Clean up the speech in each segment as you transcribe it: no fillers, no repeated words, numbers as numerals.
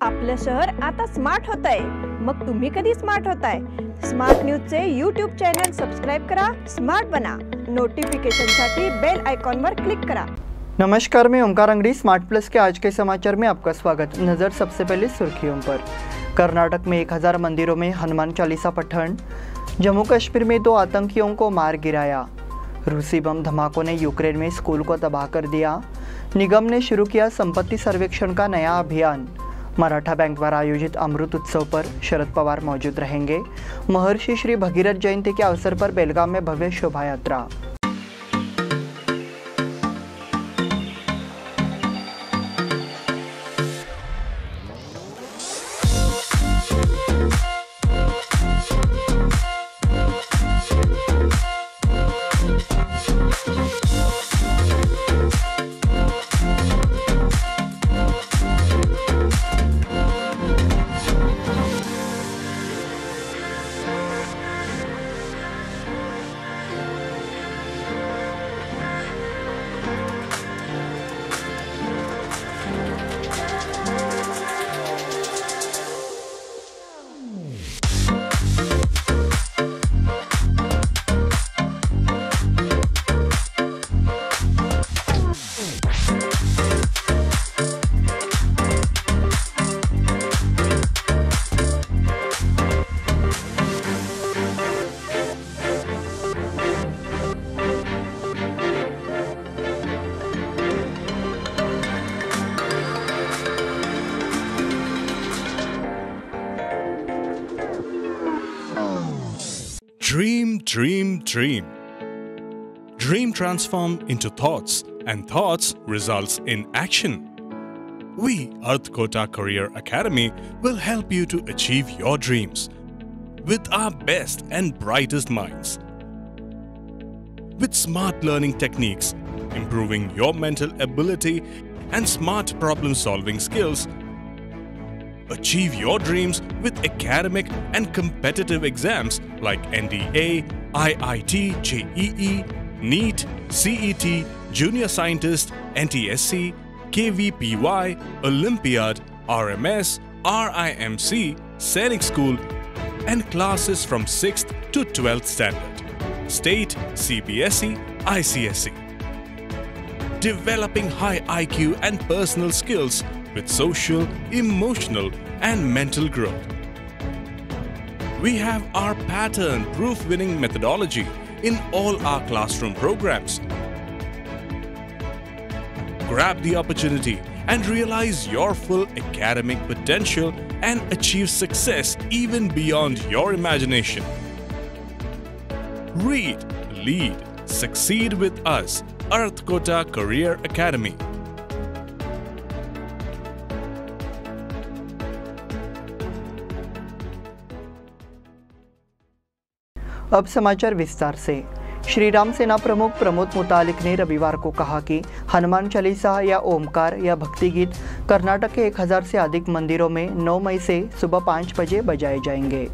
आपलं शहर आता स्मार्ट होत आहे। मग तुम्ही कधी स्मार्ट होताय? स्मार्ट न्यूजचे यूट्यूब चॅनल सबस्क्राइब करा, स्मार्ट बना। नोटिफिकेशनसाठी बेल आइकॉन पर क्लिक करा। नमस्कार, मैं ओमकार अंगड़ी। स्मार्ट प्लस के आज के समाचार में आपका स्वागत। नज़र सबसे पहले सुर्खियों पर। कर्नाटक में 1000 मंदिरों में हनुमान चालीसा पठण। जम्मू कश्मीर में 2 आतंकियों को मार गिराया। रूसी बम धमाकों ने यूक्रेन में स्कूल को तबाह कर दिया। निगम ने शुरू किया संपत्ति सर्वेक्षण का नया अभियान। मराठा बैंक द्वारा आयोजित अमृत उत्सव पर शरद पवार मौजूद रहेंगे। महर्षि श्री भगीरथ जयंती के अवसर पर बेलगाम में भव्य शोभा यात्रा। Dream, dream, dream. Dream transform into thoughts, and thoughts results in action. We, Earth Kota Career Academy, will help you to achieve your dreams with our best and brightest minds. With smart learning techniques, improving your mental ability and smart problem-solving skills, achieve your dreams with academic and competitive exams like NDA, IIT, JEE, NEET, CET, Junior Scientist, NTSC, KVPY, Olympiad, RMS, RIMC, Sainik School, and classes from 6th to 12th standard, State, CBSE, ICSE. Developing high IQ and personal skills with social, emotional, and mental growth. We have our pattern-proof winning methodology in all our classroom programs. Grab the opportunity and realize your full academic potential and achieve success even beyond your imagination. Read, lead, succeed with us, Earth Kota Career Academy. अब समाचार विस्तार से। श्री राम सेना प्रमुख प्रमोद मुतालिक ने रविवार को कहा कि हनुमान चालीसा या ओमकार या भक्ति गीत कर्नाटक के 1000 से अधिक मंदिरों में 9 मई से सुबह 5 बजे बजाए जाएंगे।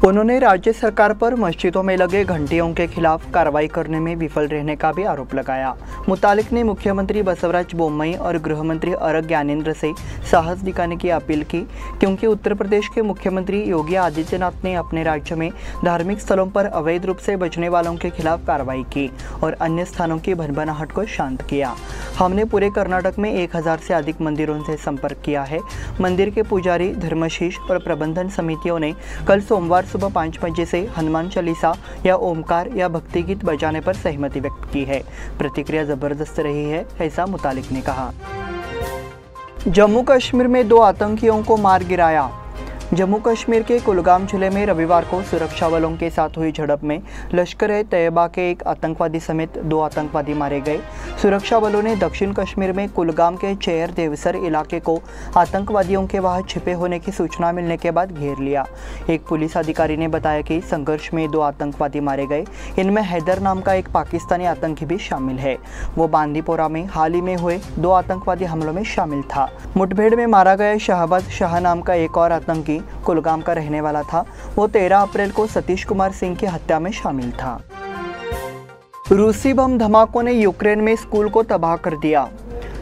उन्होंने राज्य सरकार पर मस्जिदों में लगे घंटियों के खिलाफ कार्रवाई करने में विफल रहने का भी आरोप लगाया। मुतालिक ने मुख्यमंत्री बसवराज बोम्मई और गृह मंत्री अरग ज्ञानेंद्र से साहस दिखाने की अपील की, क्योंकि उत्तर प्रदेश के मुख्यमंत्री योगी आदित्यनाथ ने अपने राज्य में धार्मिक स्थलों पर अवैध रूप से बचने वालों के खिलाफ कार्रवाई की और अन्य स्थानों की भनभनाहट को शांत किया। हमने पूरे कर्नाटक में 1000 से अधिक मंदिरों से संपर्क किया है। मंदिर के पुजारी, धर्मशीष और प्रबंधन समितियों ने कल सोमवार सुबह 5 बजे से हनुमान चालीसा या ओमकार या भक्ति गीत बजाने पर सहमति व्यक्त की है। प्रतिक्रिया जबरदस्त रही है, ऐसा मुतालिक ने कहा। जम्मू कश्मीर में 2 आतंकियों को मार गिराया। जम्मू कश्मीर के कुलगाम जिले में रविवार को सुरक्षा बलों के साथ हुई झड़प में लश्कर-ए-तैयबा के एक आतंकवादी समेत 2 आतंकवादी मारे गए। सुरक्षा बलों ने दक्षिण कश्मीर में कुलगाम के चेयर देवसर इलाके को आतंकवादियों के वहां छिपे होने की सूचना मिलने के बाद घेर लिया। एक पुलिस अधिकारी ने बताया कि संघर्ष में 2 आतंकवादी मारे गए। इनमें हैदर नाम का एक पाकिस्तानी आतंकी भी शामिल है। वो बांदीपोरा में हाल ही में हुए 2 आतंकवादी हमलों में शामिल था। मुठभेड़ में मारा गया शहबाज शाह नाम का एक और आतंकी कुलगाम का रहने वाला था। वो 13 अप्रैल को सतीश कुमार सिंह की हत्या में शामिल था। रूसी बम धमाकों ने यूक्रेन में स्कूल को तबाह कर दिया।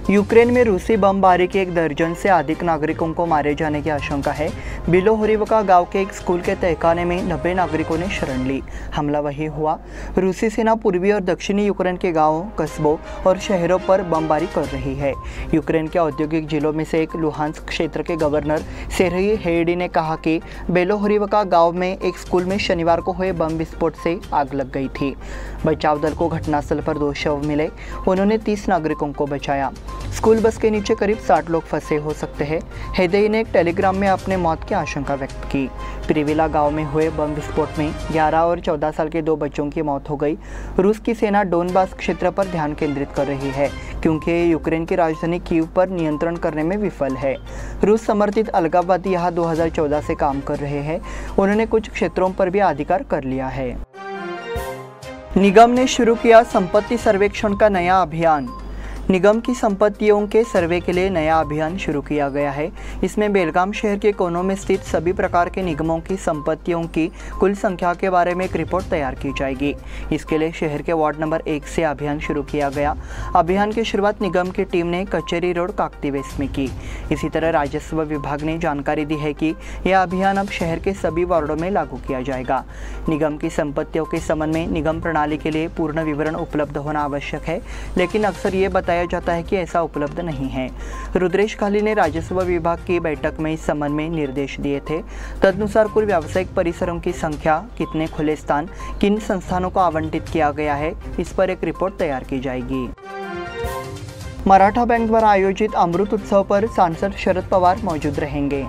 यूक्रेन में रूसी बमबारी के 1 दर्जन से अधिक नागरिकों को मारे जाने की आशंका है। बिलोहोरिवका गांव के एक स्कूल के तहखाने में 90 नागरिकों ने शरण ली। हमला वहीं हुआ। रूसी सेना पूर्वी और दक्षिणी यूक्रेन के गांवों, कस्बों और शहरों पर बमबारी कर रही है। यूक्रेन के औद्योगिक जिलों में से एक लुहांस्क क्षेत्र के गवर्नर सेर्ही हेयडी ने कहा कि बिलोहोरिवका गांव में एक स्कूल में शनिवार को हुए बम विस्फोट से आग लग गई थी। बचाव दल को घटनास्थल पर 2 शव मिले। उन्होंने 30 नागरिकों को बचाया। स्कूल बस के नीचे करीब 60 लोग फंसे हो सकते हैं। हेदेई ने एक टेलीग्राम में अपने मौत की आशंका व्यक्त की। प्रिविला गांव में हुए बम विस्फोट में 11 और 14 साल के 2 बच्चों की मौत हो गई। रूस की सेना डोनबास क्षेत्र पर ध्यान केंद्रित कर रही है क्योंकि यूक्रेन की राजधानी कीव पर नियंत्रण करने में विफल है। रूस समर्थित अलगाववादी यहाँ 2014 से काम कर रहे हैं। उन्होंने कुछ क्षेत्रों पर भी अधिकार कर लिया है। निगम ने शुरू किया संपत्ति सर्वेक्षण का नया अभियान। निगम की संपत्तियों के सर्वे के लिए नया अभियान शुरू किया गया है। इसमें बेलगाम शहर के कोनों में स्थित सभी प्रकार के निगमों की संपत्तियों की कुल संख्या के बारे में एक रिपोर्ट तैयार की जाएगी। इसके लिए शहर के वार्ड नंबर 1 से अभियान शुरू किया गया। अभियान की शुरुआत निगम की टीम ने कचेरी रोड काकती वेस्ट में की। इसी तरह राजस्व विभाग ने जानकारी दी है कि यह अभियान अब शहर के सभी वार्डों में लागू किया जाएगा। निगम की संपत्तियों के संबंध में निगम प्रणाली के लिए पूर्ण विवरण उपलब्ध होना आवश्यक है, लेकिन अक्सर ये बताया जाता है कि ऐसा उपलब्ध नहीं है। रुद्रेश खाली ने राजस्व विभाग की बैठक में इस संबंध में निर्देश दिए थे। तदनुसार कुल व्यावसायिक परिसरों की संख्या, कितने खुले स्थान, किन संस्थानों को आवंटित किया गया है, इस पर एक रिपोर्ट तैयार की जाएगी। मराठा बैंक द्वारा आयोजित अमृत उत्सव पर सांसद शरद पवार मौजूद रहेंगे।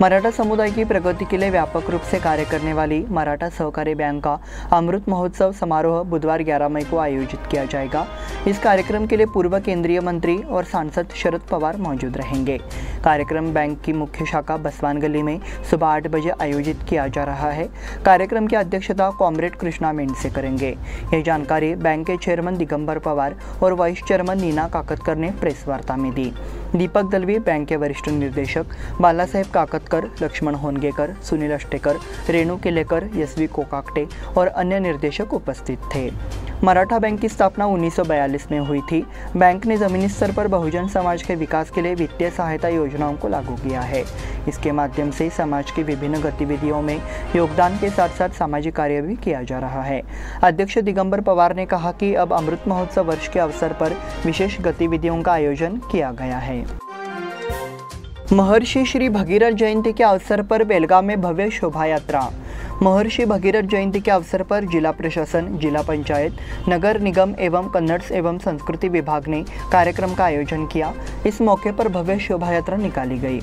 मराठा समुदाय की प्रगति के लिए व्यापक रूप से कार्य करने वाली मराठा सहकारी बैंक का अमृत महोत्सव समारोह बुधवार 11 मई को आयोजित किया जाएगा। इस कार्यक्रम के लिए पूर्व केंद्रीय मंत्री और सांसद शरद पवार मौजूद रहेंगे। कार्यक्रम बैंक की मुख्य शाखा बसवान गली में सुबह 8 बजे आयोजित किया जा रहा है। कार्यक्रम की अध्यक्षता कॉमरेड कृष्णा मेंढसे करेंगे। यह जानकारी बैंक के चेयरमैन दिगंबर पवार और वाइस चेयरमैन नीना काकतकर ने प्रेस वार्ता में दी। दीपक दलवी, बैंक के वरिष्ठ निर्देशक बालासाहेब काकतकर, लक्ष्मण होनगेकर, सुनील अष्टेकर, रेणु केलेकर, यशवी कोकाकटे और अन्य निर्देशक उपस्थित थे। मराठा बैंक की स्थापना 1942 में हुई थी। बैंक ने जमीनी स्तर पर बहुजन समाज के विकास के लिए वित्तीय सहायता योजनाओं को लागू किया है। इसके माध्यम से समाज की विभिन्न गतिविधियों में योगदान के साथ साथ सामाजिक कार्य भी किया जा रहा है। अध्यक्ष दिगंबर पवार ने कहा कि अब अमृत महोत्सव वर्ष के अवसर पर विशेष गतिविधियों का आयोजन किया गया है। महर्षि श्री भगीरथ जयंती के अवसर पर बेलगाम में भव्य शोभा यात्रा। महर्षि भगीरथ जयंती के अवसर पर जिला प्रशासन, जिला पंचायत, नगर निगम एवं कन्नड़ एवं संस्कृति विभाग ने कार्यक्रम का आयोजन किया। इस मौके पर भव्य शोभा यात्रा निकाली गई।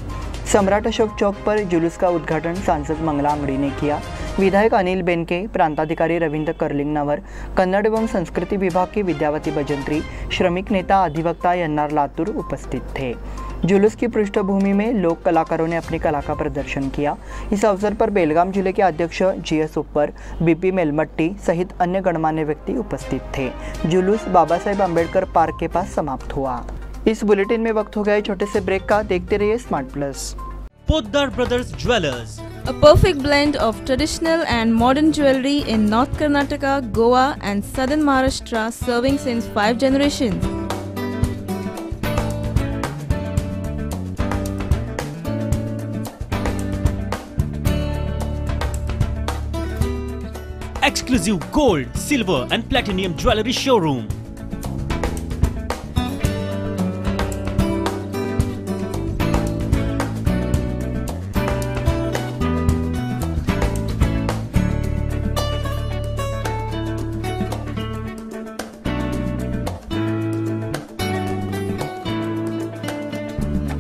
सम्राट अशोक चौक पर जुलूस का उद्घाटन सांसद मंगला अंगड़ी ने किया। विधायक अनिल बेनके, प्रांताधिकारी रविंद्र कर्लिंगनवर, कन्नड़ एवं संस्कृति विभाग की विद्यावती भजंत्री, श्रमिक नेता अधिवक्ता यन्नार लातूर उपस्थित थे। जुलूस की पृष्ठभूमि में लोक कलाकारों ने अपनी कला का प्रदर्शन किया। इस अवसर पर बेलगाम जिले के अध्यक्ष जीएस उप्पर, बीपी मेलमट्टी सहित अन्य गणमान्य व्यक्ति उपस्थित थे। जुलूस बाबा साहेब अम्बेडकर पार्क के पास समाप्त हुआ। इस बुलेटिन में वक्त हो गया छोटे से ब्रेक का। देखते रहिए smart plus. Poddar Brothers Jewelers, A perfect blend of traditional and modern jewelry in North Karnataka, Goa and Southern Maharashtra, serving since 5 generations. exclusive gold, silver and platinum jewelry showroom.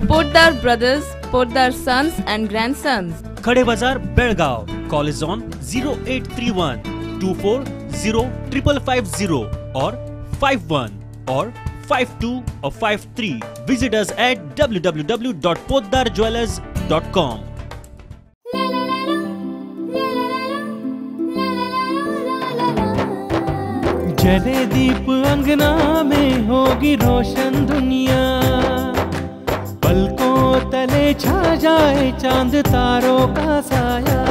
Poddar Brothers, Poddar Sons and Grandsons. Khade Bazar, Belgaum. Call is on 0831 240 550 or 51 or 52 or 53. Visit us at www.poddarjewelers.com. जले दीप अंगना में होगी रोशन दुनिया, पलकों तले छा जाए चांद तारों का साया।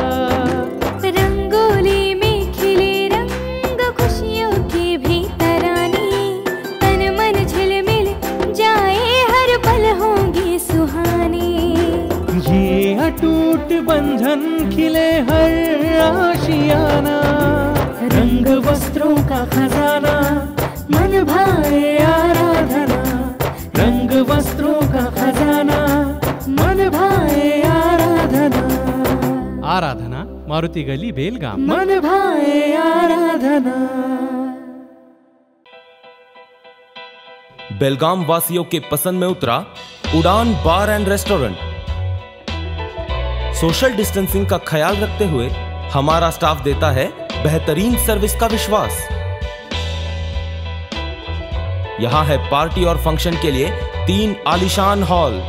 रंगोली में खिले रंग खुशियों की भी तरानी, तन मन झिलमिल जाए अटूट बंधन खिले हर आशियाना। रंग वस्त्रों का खजाना मन भाए आराधना। रंग वस्त्रों का खजाना मन भाए आराधना। आराधना मारुति गली बेलगाम। मन भाए आराधना। बेलगाम वासियों के पसंद में उतरा उड़ान बार एंड रेस्टोरेंट। सोशल डिस्टेंसिंग का ख्याल रखते हुए हमारा स्टाफ देता है बेहतरीन सर्विस का विश्वास। यहां है पार्टी और फंक्शन के लिए 3 आलीशान हॉल,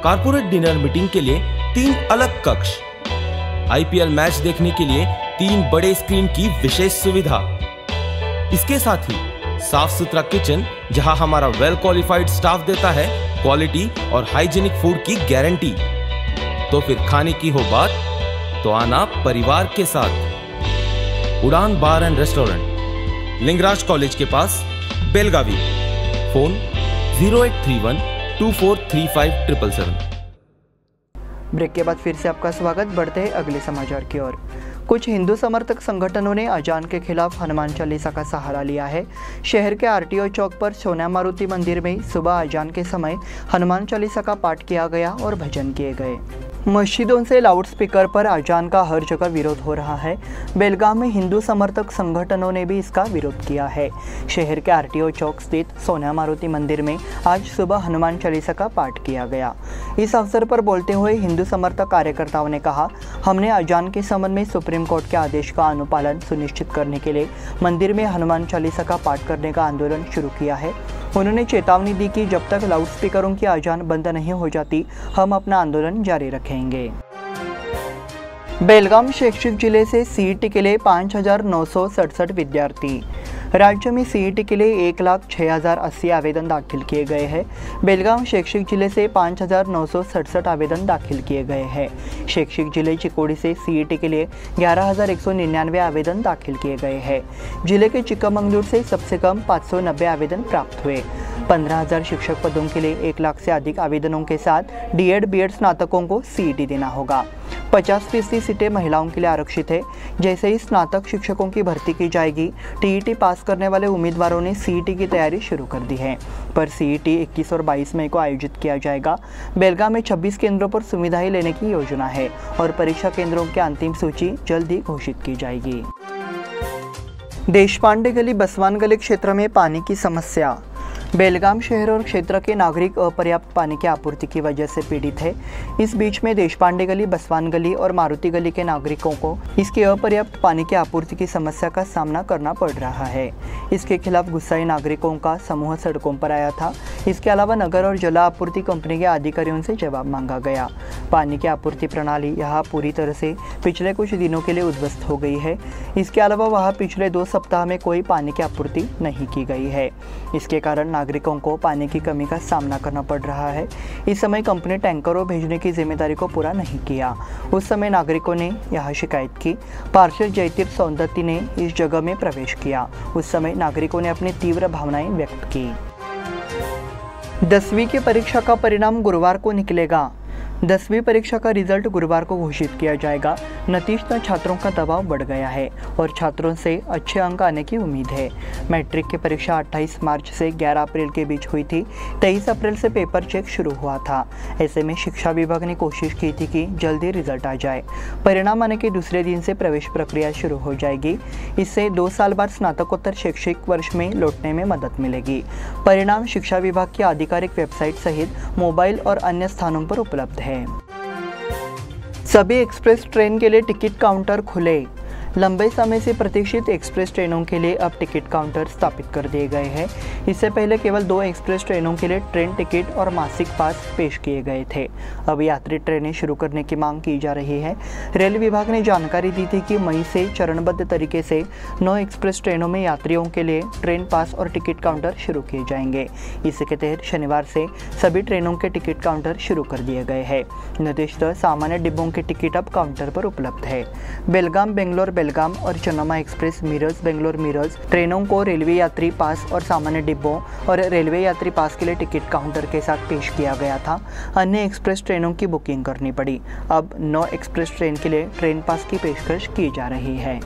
कारपोरेट डिनर मीटिंग के लिए 3 अलग कक्ष, आईपीएल मैच देखने के लिए 3 बड़े स्क्रीन की विशेष सुविधा। इसके साथ ही साफ सुथरा किचन जहां हमारा वेल क्वालिफाइड स्टाफ देता है क्वालिटी और हाइजीनिक फूड की गारंटी। तो फिर खाने की हो बात तो आना परिवार के साथ। उड़ान बार एंड रेस्टोरेंट, लिंगराज कॉलेज के पास, बेलगावी। फोन 0831 2435 777। ब्रेक के बाद फिर से आपका स्वागत। बढ़ते हैं अगले समाचार की ओर। कुछ हिंदू समर्थक संगठनों ने अजान के खिलाफ हनुमान चालीसा का सहारा लिया है। शहर के आरटीओ चौक पर सोना मारुति मंदिर में सुबह अजान के समय हनुमान चालीसा का पाठ किया गया और भजन किए गए। मस्जिदों से लाउडस्पीकर पर अजान का हर जगह विरोध हो रहा है। बेलगाम में हिंदू समर्थक संगठनों ने भी इसका विरोध किया है। शहर के आरटीओ चौक स्थित सोना मारुति मंदिर में आज सुबह हनुमान चालीसा का पाठ किया गया। इस अवसर पर बोलते हुए हिंदू समर्थक कार्यकर्ताओं ने कहा, हमने अजान के संबंध में सुप्रीम कोर्ट के आदेश का अनुपालन सुनिश्चित करने के लिए मंदिर में हनुमान चालीसा का पाठ करने का आंदोलन शुरू किया है। उन्होंने चेतावनी दी कि जब तक लाउडस्पीकरों की अजान बंद नहीं हो जाती, हम अपना आंदोलन जारी रखेंगे। बेलगाम शैक्षिक जिले से सीईटी के लिए 5,967 विद्यार्थी। राज्य में सीईटी के लिए 1,06,080 आवेदन दाखिल किए गए हैं। बेलगाम शैक्षिक जिले से 5,967 आवेदन दाखिल किए गए हैं। शैक्षिक जिले चिकोड़ी से सीईटी के लिए 11,199 आवेदन दाखिल किए गए हैं। जिले के चिक्कामंगलुर से सबसे कम 590 आवेदन प्राप्त हुए। 15,000 शिक्षक पदों के लिए 1 लाख से अधिक आवेदनों के साथ डीएड बीएड स्नातकों को सीईटी देना होगा। 50% सीटें महिलाओं के लिए आरक्षित है। जैसे ही स्नातक शिक्षकों की भर्ती की जाएगी, टीईटी पास करने वाले उम्मीदवारों ने सीईटी की तैयारी शुरू कर दी है। पर सीईटी 21 और 22 मई को आयोजित किया जाएगा। बेलगाम में 26 केंद्रों पर सुविधाएं लेने की योजना है और परीक्षा केंद्रों की अंतिम सूची जल्द ही घोषित की जाएगी। देशपांडे गली बसवान गली क्षेत्र में पानी की समस्या। बेलगाम शहर और क्षेत्र के नागरिक अपर्याप्त पानी की आपूर्ति की वजह से पीड़ित है। इस बीच में देशपांडे गली, बसवान गली और मारुति गली के नागरिकों को इसकी अपर्याप्त पानी की आपूर्ति की समस्या का सामना करना पड़ रहा है। इसके खिलाफ गुस्साए नागरिकों का समूह सड़कों पर आया था। इसके अलावा नगर और जल आपूर्ति कंपनी के अधिकारियों से जवाब मांगा गया। पानी की आपूर्ति प्रणाली यहाँ पूरी तरह से पिछले कुछ दिनों के लिए उद्ध्वस्त हो गई है। इसके अलावा वहाँ पिछले 2 सप्ताह में कोई पानी की आपूर्ति नहीं की गई है। इसके कारण नागरिकों को पानी की कमी का सामना करना पड़ रहा है। इस समय कंपनी टैंकरों भेजने की जिम्मेदारी को पूरा नहीं किया। उस समय नागरिकों ने यह शिकायत की। पार्षद जयतीर्थ सौंदत्ती ने इस जगह में प्रवेश किया। उस समय नागरिकों ने अपनी तीव्र भावनाएं व्यक्त की। 10वीं की परीक्षा का परिणाम गुरुवार को निकलेगा। 10वीं परीक्षा का रिजल्ट गुरुवार को घोषित किया जाएगा। नतीजतन छात्रों का दबाव बढ़ गया है और छात्रों से अच्छे अंक आने की उम्मीद है। मैट्रिक की परीक्षा 28 मार्च से 11 अप्रैल के बीच हुई थी। 23 अप्रैल से पेपर चेक शुरू हुआ था। ऐसे में शिक्षा विभाग ने कोशिश की थी कि जल्दी रिजल्ट आ जाए। परिणाम आने के दूसरे दिन से प्रवेश प्रक्रिया शुरू हो जाएगी। इससे 2 साल बाद स्नातकोत्तर शैक्षिक वर्ष में लौटने में मदद मिलेगी। परिणाम शिक्षा विभाग की आधिकारिक वेबसाइट सहित मोबाइल और अन्य स्थानों पर उपलब्ध है। सभी एक्सप्रेस ट्रेन के लिए टिकट काउंटर खुले। लंबे समय से प्रतीक्षित एक्सप्रेस ट्रेनों के लिए अब टिकट काउंटर स्थापित कर दिए गए हैं। इससे पहले केवल 2 एक्सप्रेस ट्रेनों के लिए ट्रेन टिकट और मासिक पास पेश किए गए थे। अब यात्री ट्रेनें शुरू करने की मांग की जा रही है। रेल विभाग ने जानकारी दी थी कि मई से चरणबद्ध तरीके से 9 एक्सप्रेस ट्रेनों में यात्रियों के लिए ट्रेन पास और टिकट काउंटर शुरू किए जाएंगे। इसके तहत शनिवार से सभी ट्रेनों के टिकट काउंटर शुरू कर दिए गए हैं। निर्दिष्ट सामान्य डिब्बों के टिकट अब काउंटर पर उपलब्ध है। बेलगाम, बेंगलोर, बेलगाम और चन्नमा एक्सप्रेस मिरज बेंगलोर मिरज ट्रेनों को रेलवे यात्री पास और सामान्य डिब्बों और रेलवे यात्री पास के लिए टिकट काउंटर के साथ पेश किया गया था। अन्य एक्सप्रेस ट्रेनों की बुकिंग करनी पड़ी। अब 9 एक्सप्रेस ट्रेन के लिए ट्रेन पास की पेशकश की जा रही है।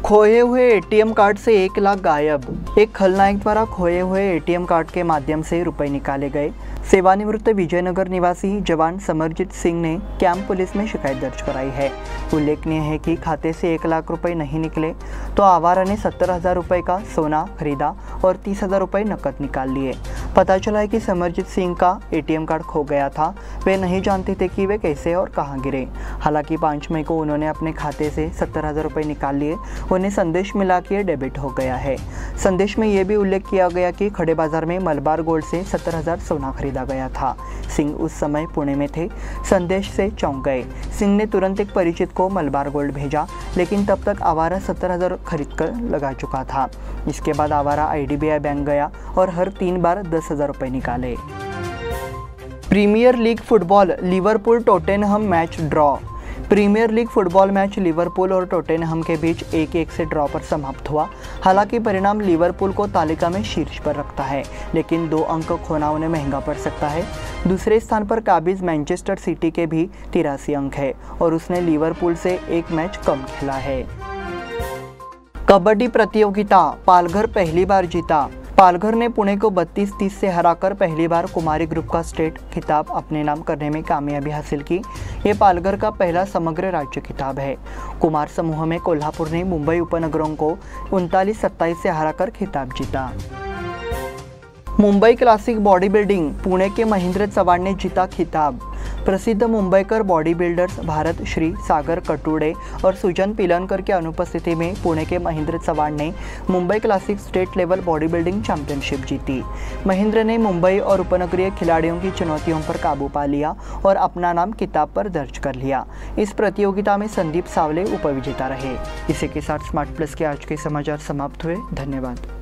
खोए हुए एटीएम कार्ड से 1 लाख गायब। एक खलनायक द्वारा खोए हुए एटीएम कार्ड के माध्यम से रुपए निकाले गए। सेवानिवृत्त विजयनगर निवासी जवान समरजीत सिंह ने कैंप पुलिस में शिकायत दर्ज कराई है। उल्लेखनीय है कि खाते से 1 लाख रुपए नहीं निकले तो आवारा ने 70,000 रुपये का सोना खरीदा और 30,000 रुपये नकद निकाल लिए। पता चला है कि समरजीत सिंह का एटीएम कार्ड खो गया था। वे नहीं जानते थे कि वे कैसे और कहां गिरे। हालांकि 5 मई को उन्होंने अपने खाते से 70,000 रुपये निकाल लिए। उन्हें संदेश मिला कि ये डेबिट हो गया है। संदेश में यह भी उल्लेख किया गया कि खड़े बाजार में मलबार गोल्ड से 70,000 सोना खरीदा गया था। सिंह उस समय पुणे में थे। संदेश से चौंक गए। सिंह ने तुरंत एक परिचित को मलबार गोल्ड भेजा, लेकिन तब तक आवारा 70,000 खरीद कर लगा चुका था। इसके बाद आवारा IDBI बैंक गया और हर 3 बार 10,000 रुपये निकाले। Premier league football Liverpool Tottenham match draw. Premier league football match Liverpool और टोटेनहम के बीच 1-1 से ड्रॉ पर समाप्त हुआ। हालांकि परिणाम लिवरपूल को तालिका में शीर्ष पर रखता है, लेकिन 2 अंक खोना उन्हें महंगा पड़ सकता है। दूसरे स्थान पर काबिज मैनचेस्टर सिटी के भी 83 अंक है और उसने लिवरपूल से 1 मैच कम खेला है। कबड्डी प्रतियोगिता पालघर पहली बार जीता। पालघर ने पुणे को 32-30 से हराकर पहली बार कुमारी ग्रुप का स्टेट खिताब अपने नाम करने में कामयाबी हासिल की। ये पालघर का पहला समग्र राज्य खिताब है। कुमार समूह में कोल्हापुर ने मुंबई उपनगरों को 39-27 से हराकर खिताब जीता। Mumbai classic body building Pune के महेंद्र चव्हाण ने जीता खिताब। प्रसिद्ध मुंबईकर बॉडी बिल्डर्स भारत श्री सागर कटुडे और सुजन पिलनकर की अनुपस्थिति में पुणे के महेंद्र चव्हाण ने Mumbai classic state level body building championship जीती। महेंद्र ने मुंबई और उपनगरीय खिलाड़ियों की चुनौतियों पर काबू पा लिया और अपना नाम किताब पर दर्ज कर लिया। इस प्रतियोगिता में संदीप सावले उपविजेता रहे। इसी के साथ स्मार्ट प्लस के आज के समाचार समाप्त हुए। धन्यवाद।